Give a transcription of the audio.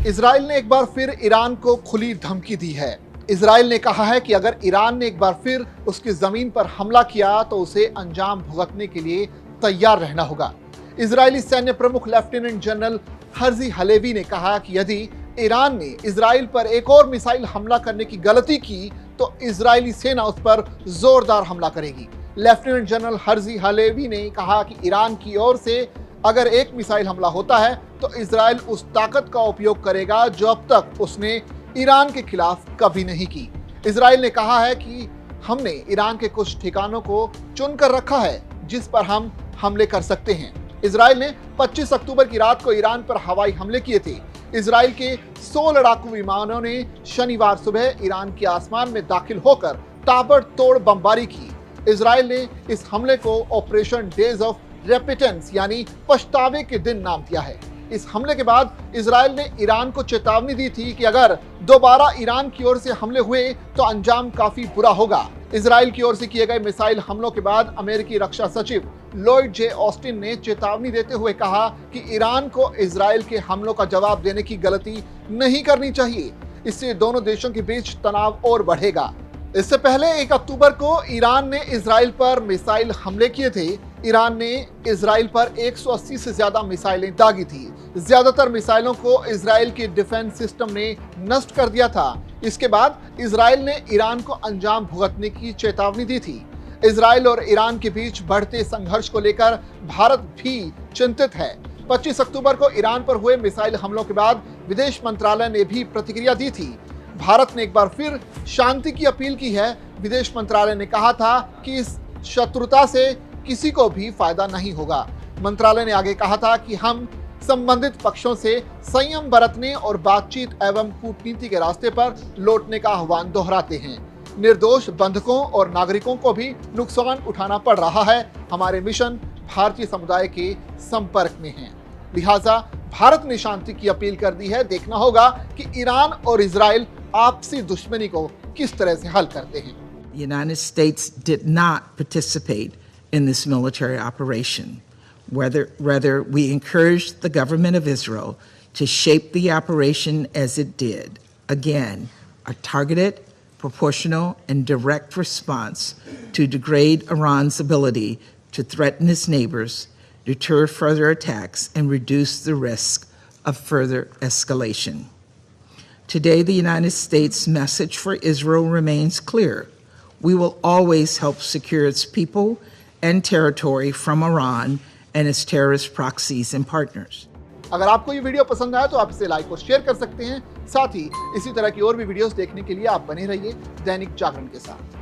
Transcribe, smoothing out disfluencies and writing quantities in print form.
Israel ने एक बार फिर ईरान को खुली धमकी दी है। इजराइल ने कहा है कि अगर ईरान ने एक बार फिर उसकी जमीन पर हमला किया तो उसे अंजाम भुगतने के लिए तैयार रहना होगा। इजरायली सैन्य प्रमुख लेफ्टिनेंट जनरल हर्जी हलेवी ने कहा कि यदि ईरान ने इजराइल पर एक और मिसाइल हमला करने की गलती की तो इजरायली सेना उस पर जोरदार हमला करेगी। लेफ्टिनेंट जनरल हर्जी हलेवी ने कहा कि ईरान की ओर से अगर एक मिसाइल हमला होता है तो इजराइल उस ताकत का उपयोग करेगा जो अब तक उसने ईरान के खिलाफ कभी नहीं की। इजराइल ने कहा है कि हमने ईरान के कुछ ठिकानों को चुनकर रखा है जिस पर हम हमले कर सकते हैं। इजराइल ने 25 अक्टूबर की रात को ईरान पर हवाई हमले किए थे। इजराइल के 100 लड़ाकू विमानों ने शनिवार सुबह ईरान के आसमान में दाखिल होकर ताबड़तोड़ बमबारी की। इजराइल ने इस हमले को ऑपरेशन डेज ऑफ रेपिटेंस यानी पछतावे के दिन नाम दिया है। इस हमले के बाद इजराइल ने ईरान को चेतावनी दी थी कि अगर दोबारा ईरान की ओर से हमले हुए तो अंजाम काफी बुरा होगा। इजराइल की ओर से किए गए मिसाइल हमलों के बाद अमेरिकी रक्षा सचिव लॉयड जे ऑस्टिन ने चेतावनी देते हुए कहा कि ईरान को इजराइल के हमलों का जवाब देने की गलती नहीं करनी चाहिए। इससे दोनों देशों के बीच तनाव और बढ़ेगा। इससे पहले 1 अक्टूबर को ईरान ने इजराइल पर मिसाइल हमले किए थे। ईरान ने इजराइल पर 180 से ज्यादा मिसाइलें दागी थी। ज्यादातर मिसाइलों को इजराइल के डिफेंस सिस्टम ने नष्ट कर दिया था। इसके बाद इजराइल ने ईरान को अंजाम भुगतने की चेतावनी दी थी। इजराइल और ईरान के बीच बढ़ते संघर्ष को लेकर भारत भी चिंतित है। 25 अक्टूबर को ईरान पर हुए मिसाइल हमलों के बाद विदेश मंत्रालय ने भी प्रतिक्रिया दी थी। भारत ने एक बार फिर शांति की अपील की है। विदेश मंत्रालय ने कहा था कि इस शत्रुता से किसी को भी फायदा नहीं होगा। मंत्रालय ने आगे कहा था कि हम संबंधित पक्षों से संयम बरतने और बातचीत एवं कूटनीति के रास्ते पर लौटने का आह्वान दोहराते हैं। निर्दोष बंधकों और नागरिकों को भी नुकसान उठाना पड़ रहा है। हमारे मिशन भारतीय समुदाय के संपर्क में हैं। लिहाजा भारत ने शांति की अपील कर दी है। देखना होगा कि ईरान और इजराइल आपसी दुश्मनी को किस तरह से हल करते हैं। The United States did not participate in this military operation. Rather, we encouraged the government of Israel to shape the operation as it did. Again, a targeted, proportional, and direct response to degrade Iran's ability to threaten its neighbors, deter further attacks, and reduce the risk of further escalation. Today, the United States' message for Israel remains clear. We will always help secure its people and territory from Iran and its terrorist proxies and partners. अगर आपको ये video पसंद आया तो आप इसे like और share कर सकते हैं। साथ ही इसी तरह की और भी वीडियोस देखने के लिए आप बने रहिए दैनिक जागरण के साथ।